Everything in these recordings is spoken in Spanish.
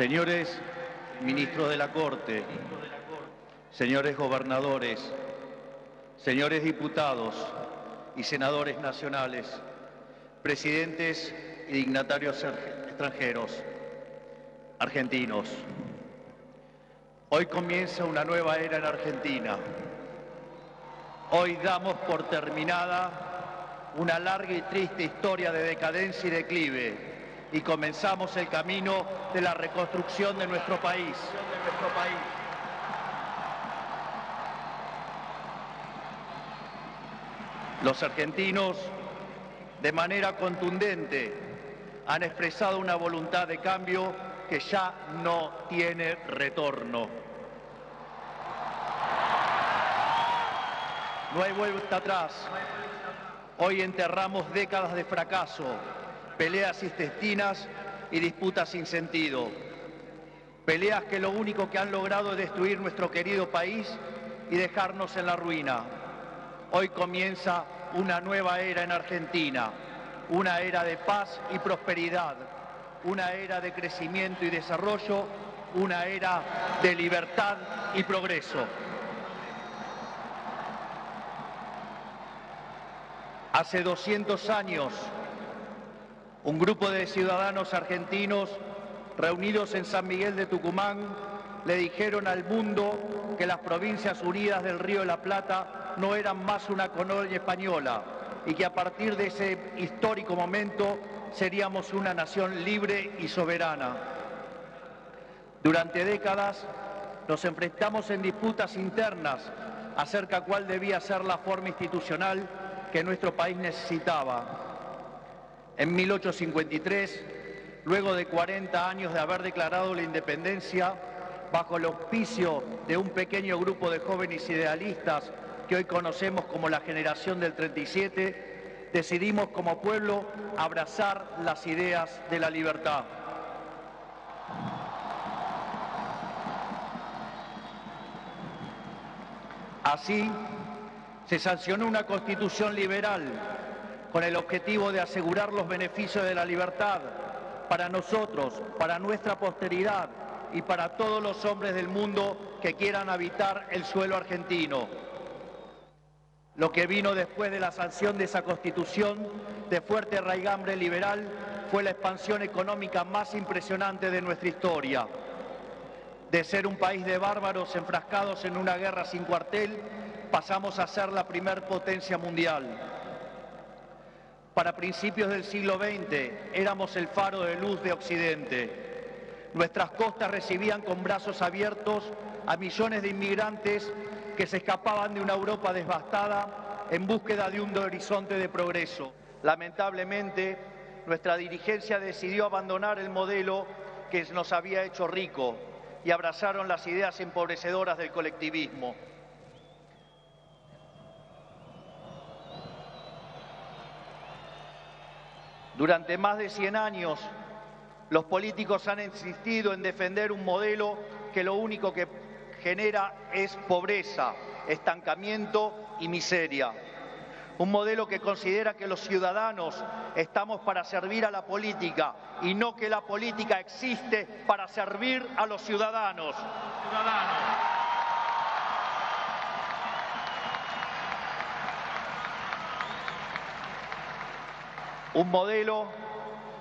Señores ministros de la Corte, señores gobernadores, señores diputados y senadores nacionales, presidentes y dignatarios extranjeros, argentinos. Hoy comienza una nueva era en Argentina. Hoy damos por terminada una larga y triste historia de decadencia y declive y comenzamos el camino de la reconstrucción de nuestro país. Los argentinos, de manera contundente, han expresado una voluntad de cambio que ya no tiene retorno. No hay vuelta atrás. Hoy enterramos décadas de fracaso, peleas intestinas y disputas sin sentido. Peleas que lo único que han logrado es destruir nuestro querido país y dejarnos en la ruina. Hoy comienza una nueva era en Argentina, una era de paz y prosperidad, una era de crecimiento y desarrollo, una era de libertad y progreso. Hace 200 años, un grupo de ciudadanos argentinos reunidos en San Miguel de Tucumán le dijeron al mundo que las Provincias Unidas del Río de la Plata no eran más una colonia española y que a partir de ese histórico momento seríamos una nación libre y soberana. Durante décadas nos enfrentamos en disputas internas acerca de cuál debía ser la forma institucional que nuestro país necesitaba. En 1853, luego de 40 años de haber declarado la independencia, bajo el auspicio de un pequeño grupo de jóvenes idealistas que hoy conocemos como la generación del 37, decidimos como pueblo abrazar las ideas de la libertad. Así, se sancionó una constitución liberal con el objetivo de asegurar los beneficios de la libertad para nosotros, para nuestra posteridad y para todos los hombres del mundo que quieran habitar el suelo argentino. Lo que vino después de la sanción de esa constitución de fuerte raigambre liberal fue la expansión económica más impresionante de nuestra historia. De ser un país de bárbaros enfrascados en una guerra sin cuartel, pasamos a ser la primer potencia mundial. Para principios del siglo XX éramos el faro de luz de Occidente. Nuestras costas recibían con brazos abiertos a millones de inmigrantes que se escapaban de una Europa devastada en búsqueda de un horizonte de progreso. Lamentablemente, nuestra dirigencia decidió abandonar el modelo que nos había hecho rico y abrazaron las ideas empobrecedoras del colectivismo. Durante más de 100 años, los políticos han insistido en defender un modelo que lo único que genera es pobreza, estancamiento y miseria. Un modelo que considera que los ciudadanos estamos para servir a la política y no que la política existe para servir a los ciudadanos. Un modelo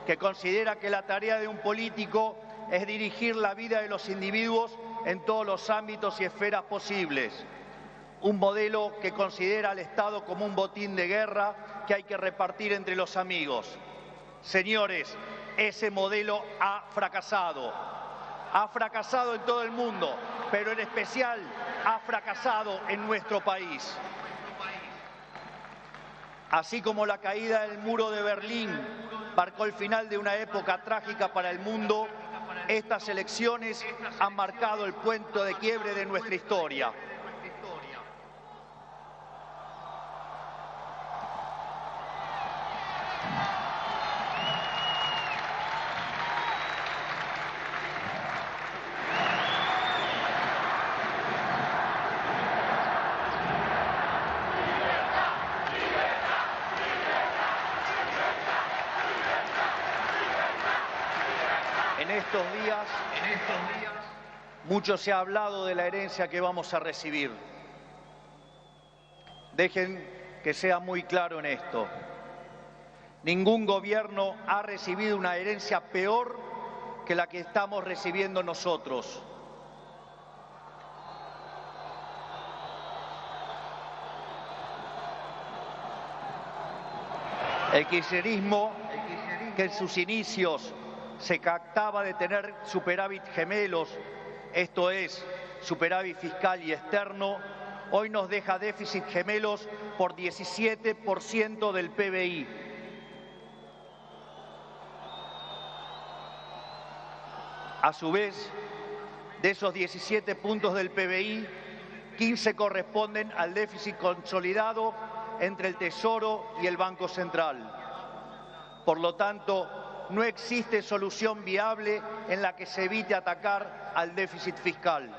que considera que la tarea de un político es dirigir la vida de los individuos en todos los ámbitos y esferas posibles. Un modelo que considera al Estado como un botín de guerra que hay que repartir entre los amigos. Señores, ese modelo ha fracasado. Ha fracasado en todo el mundo, pero en especial ha fracasado en nuestro país. Así como la caída del muro de Berlín marcó el final de una época trágica para el mundo, estas elecciones han marcado el punto de quiebre de nuestra historia. En estos días mucho se ha hablado de la herencia que vamos a recibir. Dejen que sea muy claro en esto. Ningún gobierno ha recibido una herencia peor que la que estamos recibiendo nosotros. El kirchnerismo, que en sus inicios se jactaba de tener superávit gemelos, esto es, superávit fiscal y externo, hoy nos deja déficit gemelos por 17% del PBI. A su vez, de esos 17 puntos del PBI, 15 corresponden al déficit consolidado entre el Tesoro y el Banco Central. Por lo tanto, no existe solución viable en la que se evite atacar al déficit fiscal.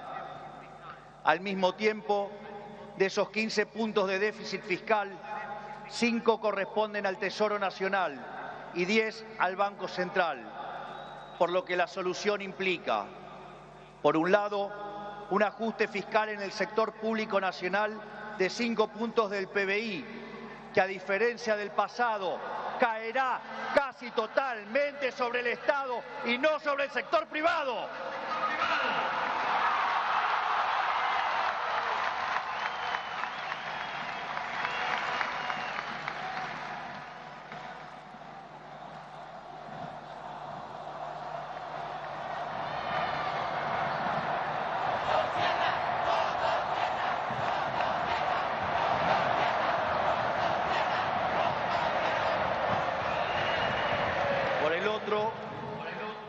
Al mismo tiempo, de esos 15 puntos de déficit fiscal, 5 corresponden al Tesoro Nacional y 10 al Banco Central, por lo que la solución implica, por un lado, un ajuste fiscal en el sector público nacional de 5 puntos del PBI, que a diferencia del pasado, caerá casi totalmente sobre el Estado y no sobre el sector privado.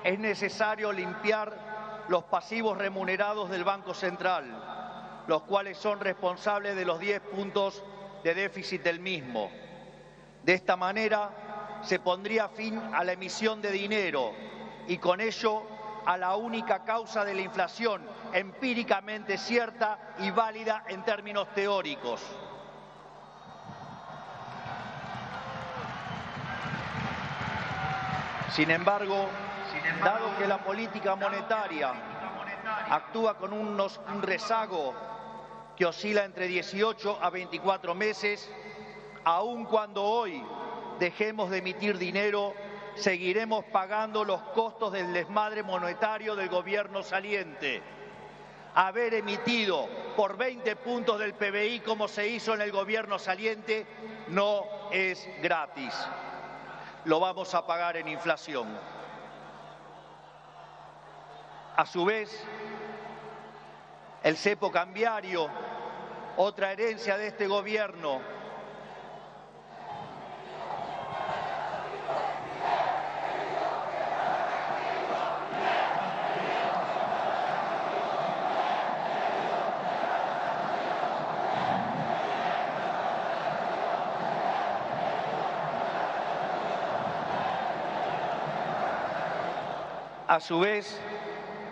Es necesario limpiar los pasivos remunerados del Banco Central, los cuales son responsables de los 10 puntos de déficit del mismo. De esta manera se pondría fin a la emisión de dinero y con ello a la única causa de la inflación empíricamente cierta y válida en términos teóricos. Sin embargo, dado que la política monetaria actúa con un rezago que oscila entre 18 a 24 meses, aun cuando hoy dejemos de emitir dinero, seguiremos pagando los costos del desmadre monetario del gobierno saliente. Haber emitido por 20 puntos del PBI como se hizo en el gobierno saliente no es gratis. Lo vamos a pagar en inflación. A su vez, el cepo cambiario, otra herencia de este gobierno,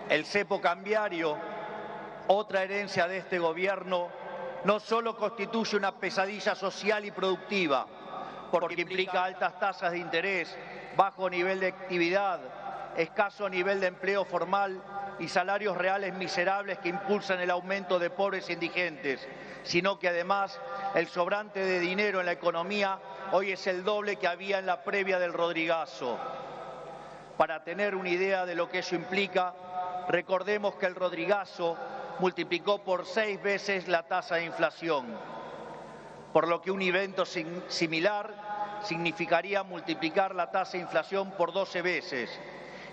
el cepo cambiario, otra herencia de este gobierno, no solo constituye una pesadilla social y productiva, porque implica altas tasas de interés, bajo nivel de actividad, escaso nivel de empleo formal y salarios reales miserables que impulsan el aumento de pobres e indigentes, sino que además el sobrante de dinero en la economía hoy es el doble que había en la previa del Rodrigazo. Para tener una idea de lo que eso implica, recordemos que el Rodrigazo multiplicó por 6 veces la tasa de inflación, por lo que un evento similar significaría multiplicar la tasa de inflación por 12 veces.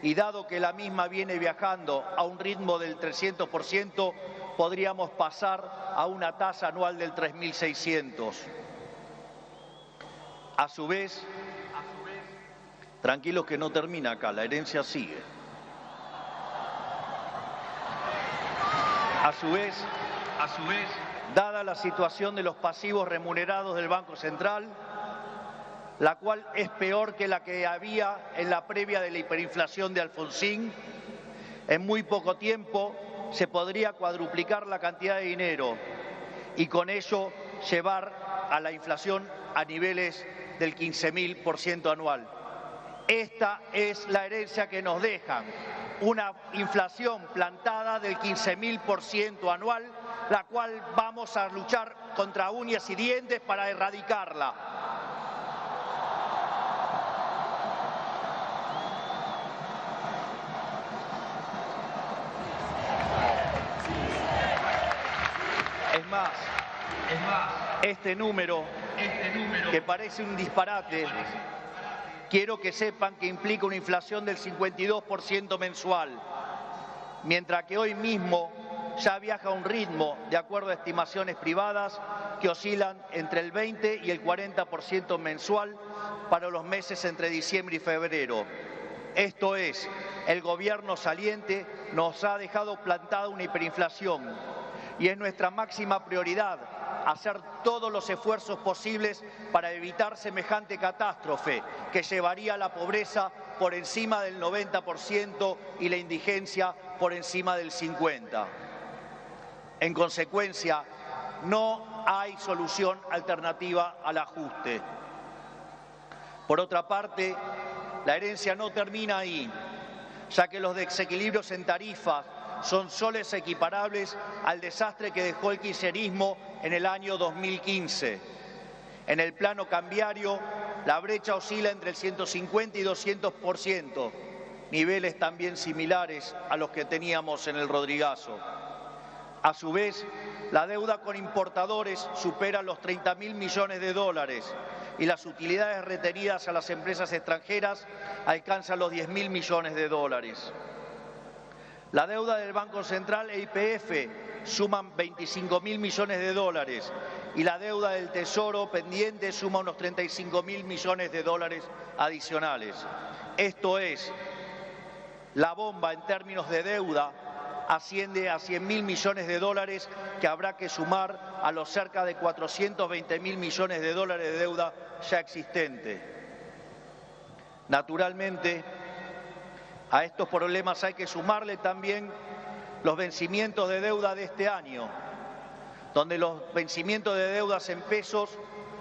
Y dado que la misma viene viajando a un ritmo del 300%, podríamos pasar a una tasa anual del 3.600. A su vez, tranquilos que no termina acá, la herencia sigue. A su vez, dada la situación de los pasivos remunerados del Banco Central, la cual es peor que la que había en la previa de la hiperinflación de Alfonsín, en muy poco tiempo se podría cuadruplicar la cantidad de dinero y con ello llevar a la inflación a niveles del 15.000% anual. Esta es la herencia que nos dejan. una inflación plantada del 15.000% anual, la cual vamos a luchar contra uñas y dientes para erradicarla. Es más, este número, que parece un disparate, quiero que sepan que implica una inflación del 52% mensual, mientras que hoy mismo ya viaja a un ritmo, de acuerdo a estimaciones privadas, que oscilan entre el 20 y el 40% mensual para los meses entre diciembre y febrero. Esto es, el gobierno saliente nos ha dejado plantada una hiperinflación y es nuestra máxima prioridad hacer todos los esfuerzos posibles para evitar semejante catástrofe que llevaría a la pobreza por encima del 90% y la indigencia por encima del 50%. En consecuencia, no hay solución alternativa al ajuste. Por otra parte, la herencia no termina ahí, ya que los desequilibrios en tarifas son soles equiparables al desastre que dejó el kirchnerismo en el año 2015. En el plano cambiario, la brecha oscila entre el 150 y 200%, niveles también similares a los que teníamos en el Rodrigazo. A su vez, la deuda con importadores supera los 30.000 millones de dólares y las utilidades retenidas a las empresas extranjeras alcanzan los 10.000 millones de dólares. La deuda del Banco Central e YPF suman 25.000 millones de dólares y la deuda del Tesoro pendiente suma unos 35.000 millones de dólares adicionales. Esto es, la bomba en términos de deuda asciende a 100.000 millones de dólares que habrá que sumar a los cerca de 420.000 millones de dólares de deuda ya existente. Naturalmente, a estos problemas hay que sumarle también los vencimientos de deuda de este año, donde los vencimientos de deudas en pesos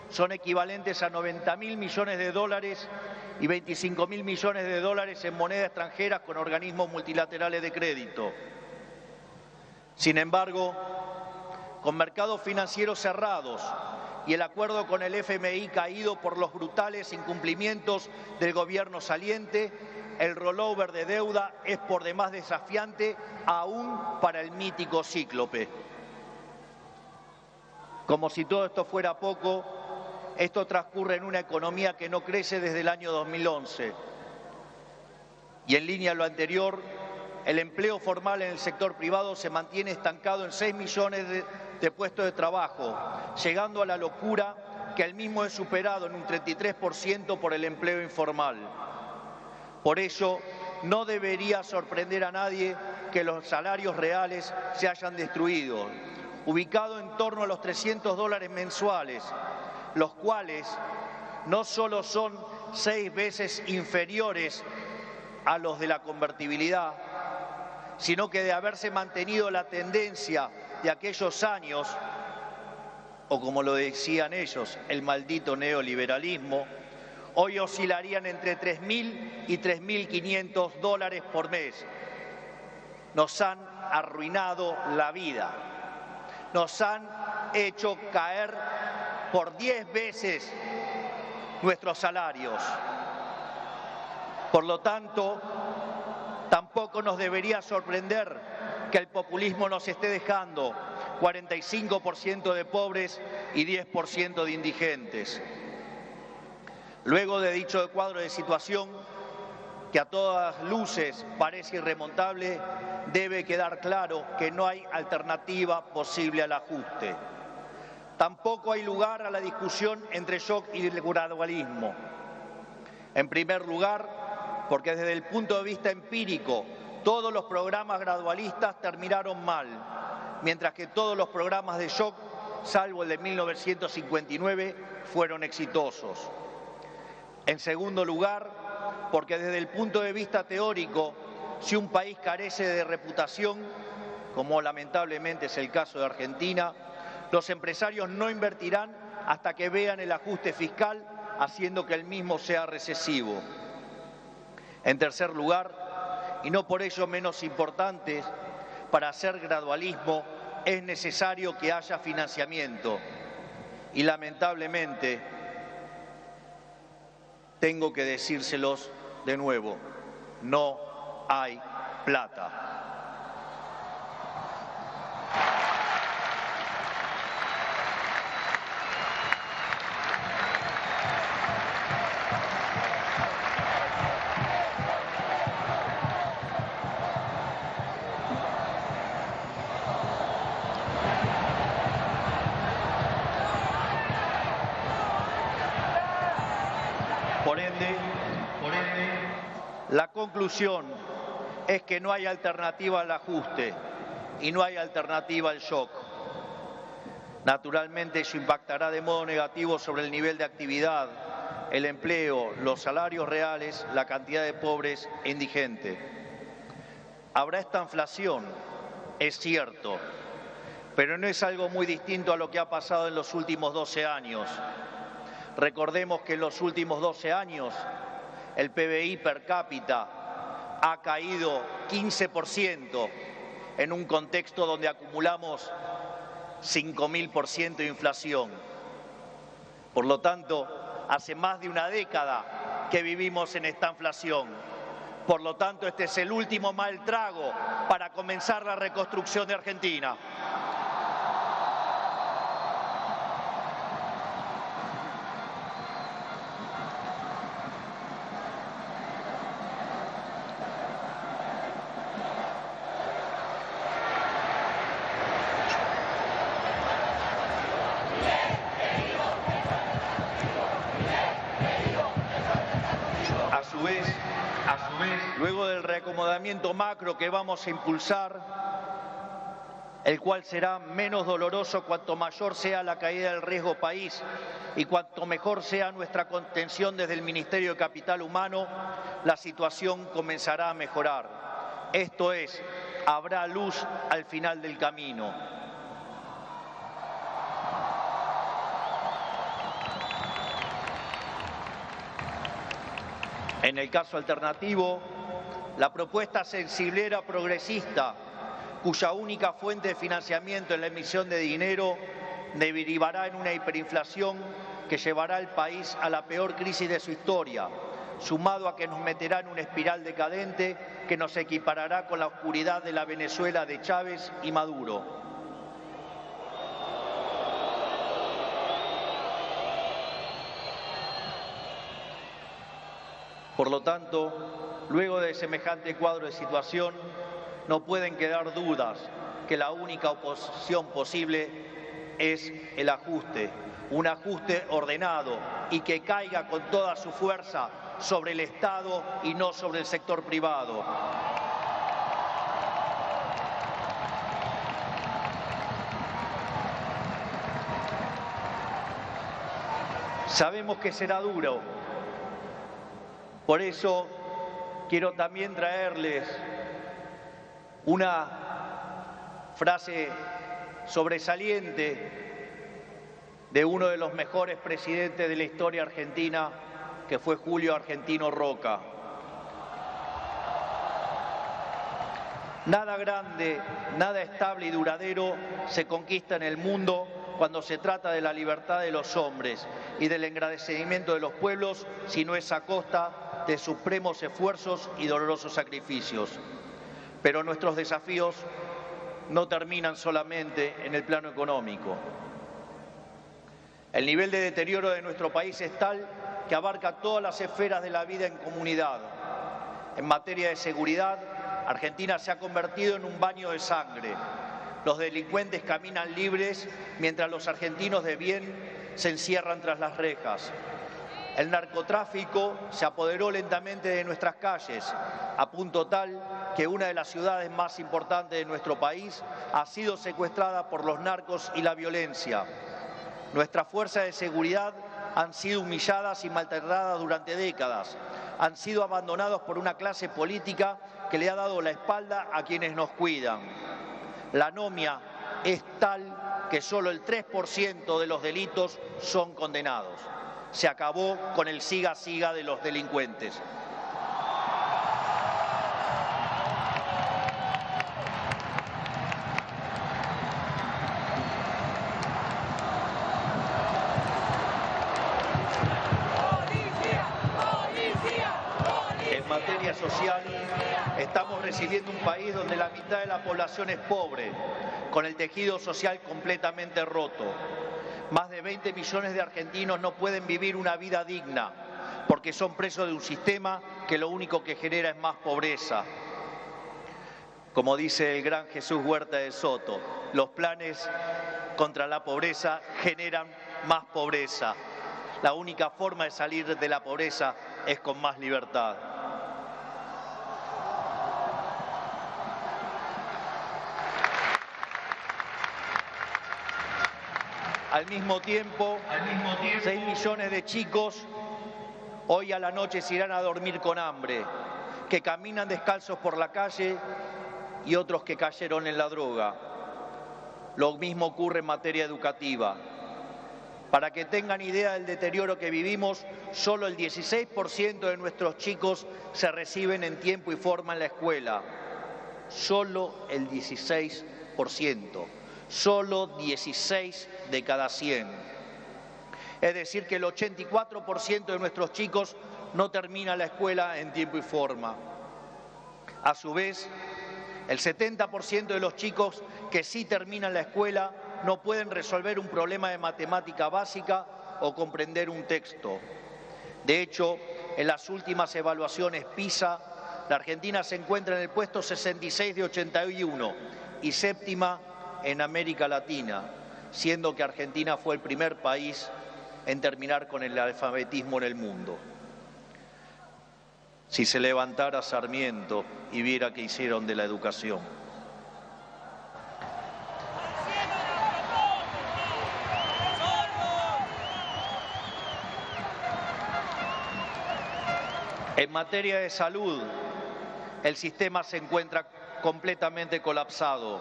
son equivalentes a 90.000 millones de dólares y 25.000 millones de dólares en moneda extranjera con organismos multilaterales de crédito. Sin embargo, con mercados financieros cerrados y el acuerdo con el FMI caído por los brutales incumplimientos del gobierno saliente, el rollover de deuda es por demás desafiante aún para el mítico cíclope. Como si todo esto fuera poco, esto transcurre en una economía que no crece desde el año 2011. Y en línea a lo anterior, el empleo formal en el sector privado se mantiene estancado en 6 millones de puestos de trabajo, llegando a la locura que el mismo es superado en un 33% por el empleo informal. Por ello, no debería sorprender a nadie que los salarios reales se hayan destruido, ubicado en torno a los $300 mensuales, los cuales no solo son 6 veces inferiores a los de la convertibilidad, sino que de haberse mantenido la tendencia de aquellos años, o como lo decían ellos, el maldito neoliberalismo, hoy oscilarían entre 3.000 y 3.500 dólares por mes. Nos han arruinado la vida, nos han hecho caer por 10 veces nuestros salarios. Por lo tanto, tampoco nos debería sorprender que el populismo nos esté dejando 45% de pobres y 10% de indigentes. Luego de dicho cuadro de situación, que a todas luces parece irremontable, debe quedar claro que no hay alternativa posible al ajuste. Tampoco hay lugar a la discusión entre shock y gradualismo. En primer lugar, porque desde el punto de vista empírico, todos los programas gradualistas terminaron mal, mientras que todos los programas de shock, salvo el de 1959, fueron exitosos. En segundo lugar, porque desde el punto de vista teórico, si un país carece de reputación, como lamentablemente es el caso de Argentina, los empresarios no invertirán hasta que vean el ajuste fiscal, haciendo que el mismo sea recesivo. En tercer lugar, y no por ello menos importantes, para hacer gradualismo es necesario que haya financiamiento. Y lamentablemente, tengo que decírselos de nuevo, no hay plata. Por ende, la conclusión es que no hay alternativa al ajuste y no hay alternativa al shock. Naturalmente, eso impactará de modo negativo sobre el nivel de actividad, el empleo, los salarios reales, la cantidad de pobres e indigentes. Habrá esta inflación, es cierto, pero no es algo muy distinto a lo que ha pasado en los últimos 12 años. Recordemos que en los últimos 12 años el PBI per cápita ha caído 15% en un contexto donde acumulamos 5.000% de inflación. Por lo tanto, hace más de una década que vivimos en esta inflación. Por lo tanto, este es el último mal trago para comenzar la reconstrucción de Argentina. A su vez, luego del reacomodamiento macro que vamos a impulsar, el cual será menos doloroso cuanto mayor sea la caída del riesgo país y cuanto mejor sea nuestra contención desde el Ministerio de Capital Humano, la situación comenzará a mejorar. Esto es, habrá luz al final del camino. En el caso alternativo, la propuesta sensiblera progresista, cuya única fuente de financiamiento es la emisión de dinero, derivará en una hiperinflación que llevará al país a la peor crisis de su historia, sumado a que nos meterá en una espiral decadente que nos equiparará con la oscuridad de la Venezuela de Chávez y Maduro. Por lo tanto, luego de semejante cuadro de situación, no pueden quedar dudas que la única oposición posible es el ajuste, un ajuste ordenado y que caiga con toda su fuerza sobre el Estado y no sobre el sector privado. Sabemos que será duro. Por eso quiero también traerles una frase sobresaliente de uno de los mejores presidentes de la historia argentina, que fue Julio Argentino Roca. Nada grande, nada estable y duradero se conquista en el mundo cuando se trata de la libertad de los hombres y del engrandecimiento de los pueblos, si no es a costa de supremos esfuerzos y dolorosos sacrificios. Pero nuestros desafíos no terminan solamente en el plano económico. El nivel de deterioro de nuestro país es tal que abarca todas las esferas de la vida en comunidad. En materia de seguridad, Argentina se ha convertido en un baño de sangre. Los delincuentes caminan libres mientras los argentinos de bien se encierran tras las rejas. El narcotráfico se apoderó lentamente de nuestras calles, a punto tal que una de las ciudades más importantes de nuestro país ha sido secuestrada por los narcos y la violencia. Nuestras fuerzas de seguridad han sido humilladas y maltratadas durante décadas. Han sido abandonados por una clase política que le ha dado la espalda a quienes nos cuidan. La anomia es tal que solo el 3% de los delitos son condenados. Se acabó con el siga-siga de los delincuentes. social, estamos recibiendo un país donde la mitad de la población es pobre, con el tejido social completamente roto. Más de 20 millones de argentinos no pueden vivir una vida digna porque son presos de un sistema que lo único que genera es más pobreza. Como dice el gran Jesús Huerta de Soto, los planes contra la pobreza generan más pobreza. La única forma de salir de la pobreza es con más libertad. Al mismo tiempo, 6 millones de chicos hoy a la noche se irán a dormir con hambre, que caminan descalzos por la calle y otros que cayeron en la droga. Lo mismo ocurre en materia educativa. Para que tengan idea del deterioro que vivimos, solo el 16% de nuestros chicos se reciben en tiempo y forma en la escuela. Solo el 16%. Solo 16 de cada 100. Es decir, que el 84% de nuestros chicos no termina la escuela en tiempo y forma. A su vez, el 70% de los chicos que sí terminan la escuela no pueden resolver un problema de matemática básica o comprender un texto. De hecho, en las últimas evaluaciones PISA, la Argentina se encuentra en el puesto 66 de 81 y séptima en América Latina, siendo que Argentina fue el primer país en terminar con el alfabetismo en el mundo. Si se levantara Sarmiento y viera qué hicieron de la educación. En materia de salud, el sistema se encuentra completamente colapsado.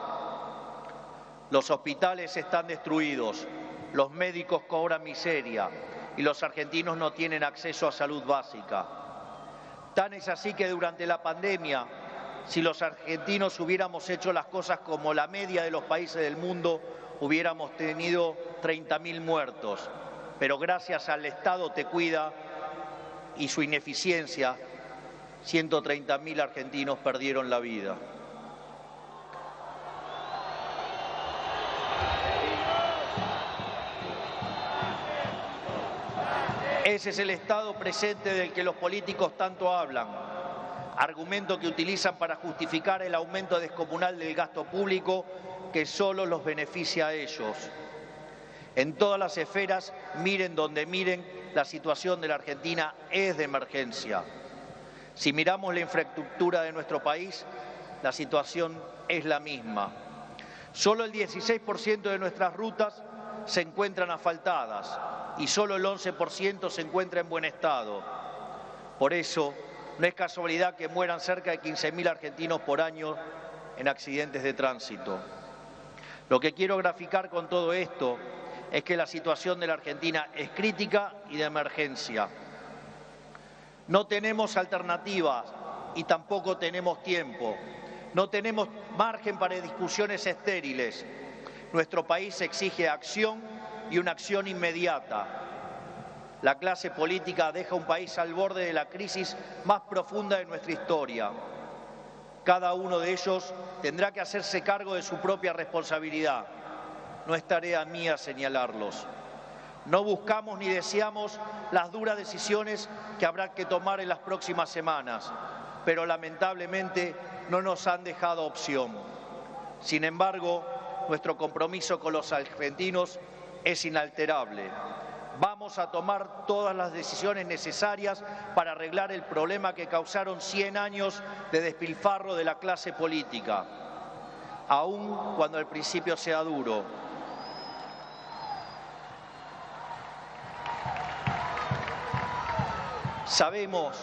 Los hospitales están destruidos, los médicos cobran miseria y los argentinos no tienen acceso a salud básica. Tan es así que durante la pandemia, si los argentinos hubiéramos hecho las cosas como la media de los países del mundo, hubiéramos tenido 30.000 muertos. Pero gracias al Estado Te Cuida y su ineficiencia, 130.000 argentinos perdieron la vida. Ese es el estado presente del que los políticos tanto hablan, argumento que utilizan para justificar el aumento descomunal del gasto público que solo los beneficia a ellos. En todas las esferas, miren donde miren, la situación de la Argentina es de emergencia. Si miramos la infraestructura de nuestro país, la situación es la misma. Solo el 16% de nuestras rutas se encuentran asfaltadas y solo el 11% se encuentra en buen estado. Por eso, no es casualidad que mueran cerca de 15.000 argentinos por año en accidentes de tránsito. Lo que quiero graficar con todo esto es que la situación de la Argentina es crítica y de emergencia. No tenemos alternativas y tampoco tenemos tiempo. No tenemos margen para discusiones estériles. Nuestro país exige acción y una acción inmediata. La clase política deja un país al borde de la crisis más profunda de nuestra historia. Cada uno de ellos tendrá que hacerse cargo de su propia responsabilidad. No es tarea mía señalarlos. No buscamos ni deseamos las duras decisiones que habrá que tomar en las próximas semanas, pero lamentablemente no nos han dejado opción. Sin embargo, nuestro compromiso con los argentinos es inalterable. Vamos a tomar todas las decisiones necesarias para arreglar el problema que causaron 100 años de despilfarro de la clase política, aun cuando al principio sea duro. Sabemos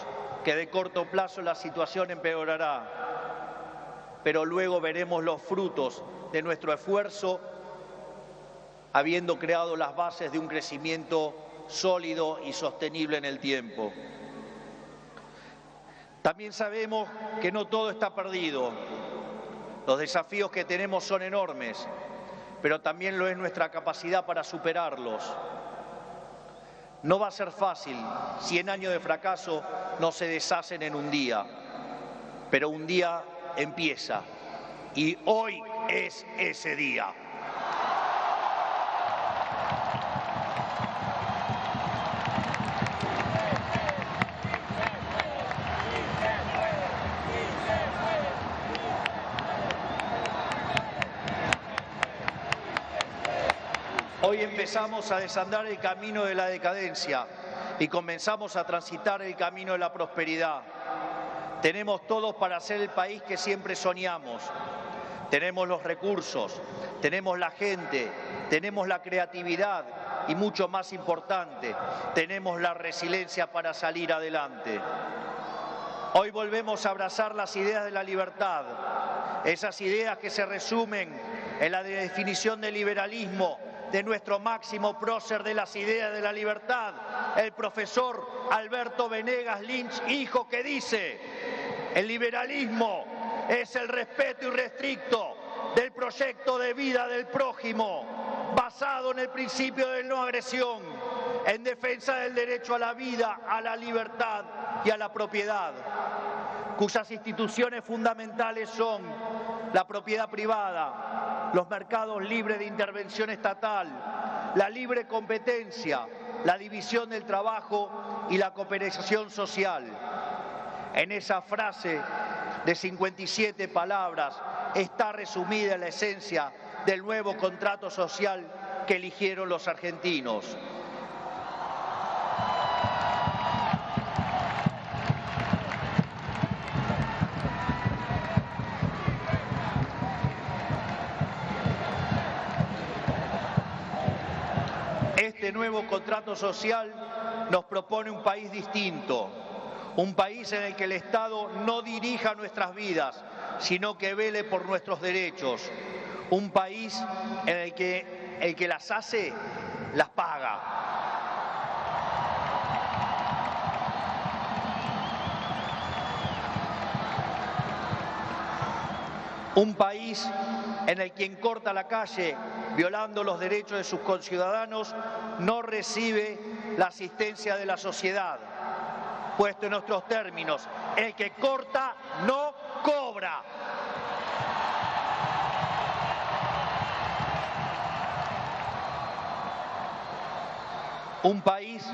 que de corto plazo la situación empeorará, pero luego veremos los frutos de nuestro esfuerzo, habiendo creado las bases de un crecimiento sólido y sostenible en el tiempo. También sabemos que no todo está perdido. Los desafíos que tenemos son enormes, pero también lo es nuestra capacidad para superarlos. No va a ser fácil, 100 años de fracaso no se deshacen en un día. Pero un día empieza y hoy es ese día. Hoy empezamos a desandar el camino de la decadencia y comenzamos a transitar el camino de la prosperidad. Tenemos todos para ser el país que siempre soñamos. Tenemos los recursos, tenemos la gente, tenemos la creatividad y, mucho más importante, tenemos la resiliencia para salir adelante. Hoy volvemos a abrazar las ideas de la libertad, esas ideas que se resumen en la definición del liberalismo de nuestro máximo prócer de las ideas de la libertad, el profesor Alberto Venegas Lynch, hijo, que dice: el liberalismo es el respeto irrestricto del proyecto de vida del prójimo, basado en el principio de no agresión, en defensa del derecho a la vida, a la libertad y a la propiedad, cuyas instituciones fundamentales son la propiedad privada, los mercados libres de intervención estatal, la libre competencia, la división del trabajo y la cooperación social. En esa frase de 57 palabras está resumida la esencia del nuevo contrato social que eligieron los argentinos. Este nuevo contrato social nos propone un país distinto, un país en el que el Estado no dirija nuestras vidas, sino que vele por nuestros derechos, un país en el que las hace, las paga. Un país en el que quien corta la calle violando los derechos de sus conciudadanos no recibe la asistencia de la sociedad. Puesto en nuestros términos, el que corta no cobra. Un país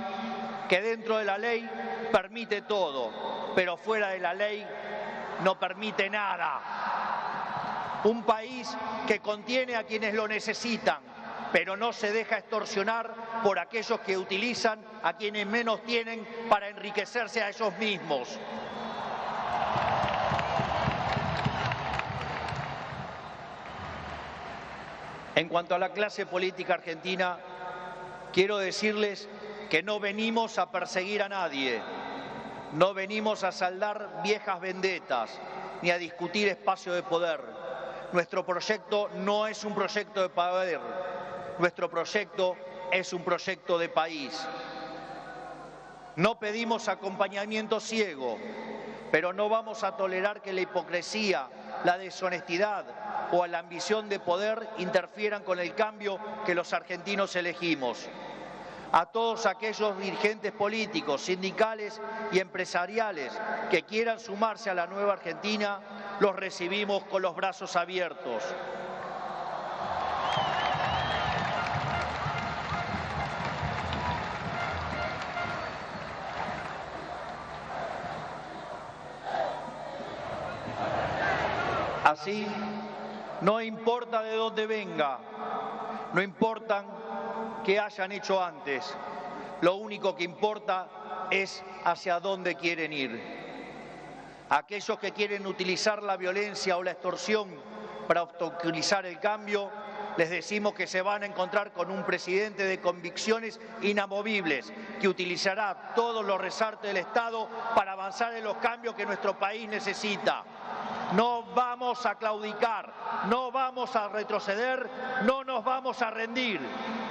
que dentro de la ley permite todo, pero fuera de la ley no permite nada. Un país que contiene a quienes lo necesitan, pero no se deja extorsionar por aquellos que utilizan a quienes menos tienen para enriquecerse a ellos mismos. En cuanto a la clase política argentina, quiero decirles que no venimos a perseguir a nadie, no venimos a saldar viejas vendetas, ni a discutir espacio de poder. Nuestro proyecto no es un proyecto de poder, nuestro proyecto es un proyecto de país. No pedimos acompañamiento ciego, pero no vamos a tolerar que la hipocresía, la deshonestidad o la ambición de poder interfieran con el cambio que los argentinos elegimos. A todos aquellos dirigentes políticos, sindicales y empresariales que quieran sumarse a la nueva Argentina, los recibimos con los brazos abiertos. Así, no importa de dónde venga, no importa qué hayan hecho antes, lo único que importa es hacia dónde quieren ir. Aquellos que quieren utilizar la violencia o la extorsión para obstaculizar el cambio, les decimos que se van a encontrar con un presidente de convicciones inamovibles, que utilizará todos los resortes del Estado para avanzar en los cambios que nuestro país necesita. No vamos a claudicar, no vamos a retroceder, no nos vamos a rendir.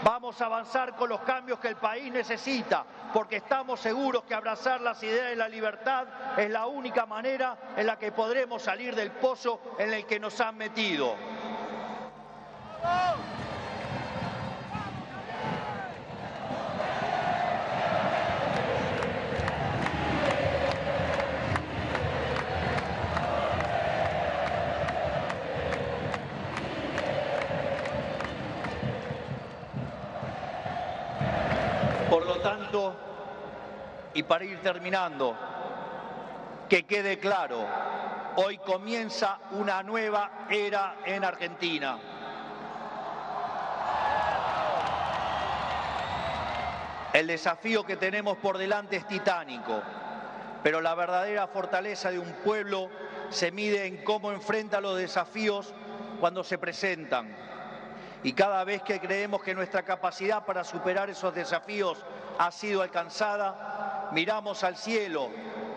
Vamos a avanzar con los cambios que el país necesita, porque estamos seguros que abrazar las ideas de la libertad es la única manera en la que podremos salir del pozo en el que nos han metido. tanto, y para ir terminando, que quede claro, hoy comienza una nueva era en Argentina. El desafío que tenemos por delante es titánico, pero la verdadera fortaleza de un pueblo se mide en cómo enfrenta los desafíos cuando se presentan. Y cada vez que creemos que nuestra capacidad para superar esos desafíos ha sido alcanzada, miramos al cielo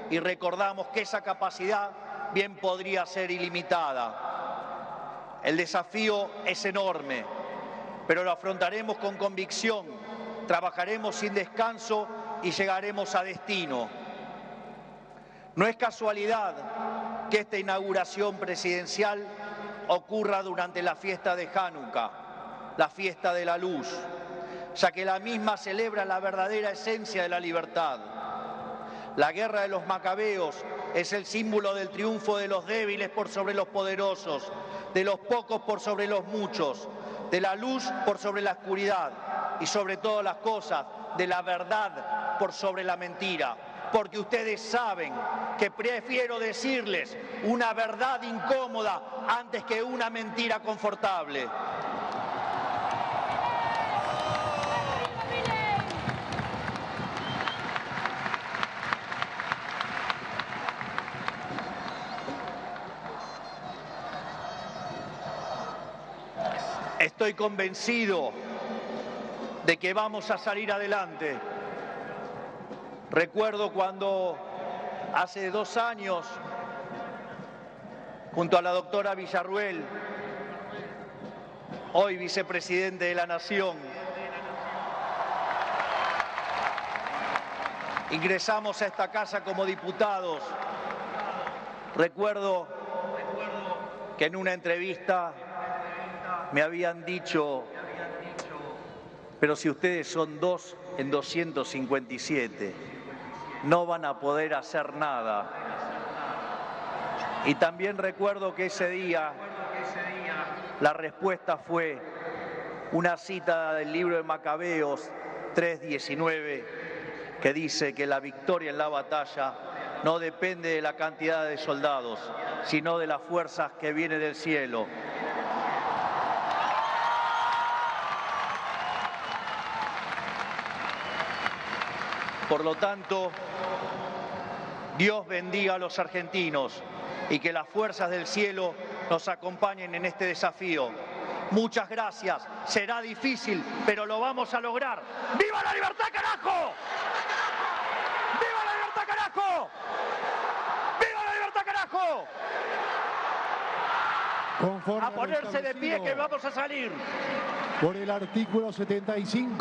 y recordamos que esa capacidad bien podría ser ilimitada. El desafío es enorme, pero lo afrontaremos con convicción, trabajaremos sin descanso y llegaremos a destino. No es casualidad que esta inauguración presidencial ocurra durante la fiesta de Hanukkah, la fiesta de la luz, ya que la misma celebra la verdadera esencia de la libertad. La guerra de los macabeos es el símbolo del triunfo de los débiles por sobre los poderosos, de los pocos por sobre los muchos, de la luz por sobre la oscuridad y sobre todas las cosas, de la verdad por sobre la mentira. Porque ustedes saben que prefiero decirles una verdad incómoda antes que una mentira confortable. Estoy convencido de que vamos a salir adelante. Recuerdo cuando hace 2 años, junto a la doctora Villarruel, hoy vicepresidente de la Nación, ingresamos a esta casa como diputados. Recuerdo que en una entrevista me habían dicho: pero si ustedes son 2 en 257, no van a poder hacer nada. Y también recuerdo que ese día la respuesta fue una cita del libro de Macabeos 3:19, que dice que la victoria en la batalla no depende de la cantidad de soldados, sino de las fuerzas que vienen del cielo. Por lo tanto, Dios bendiga a los argentinos y que las fuerzas del cielo nos acompañen en este desafío. Muchas gracias. Será difícil, pero lo vamos a lograr. ¡Viva la libertad, carajo! ¡Viva la libertad, carajo! ¡Viva la libertad, carajo! Conforme a ponerse de pie que vamos a salir. Por el artículo 75.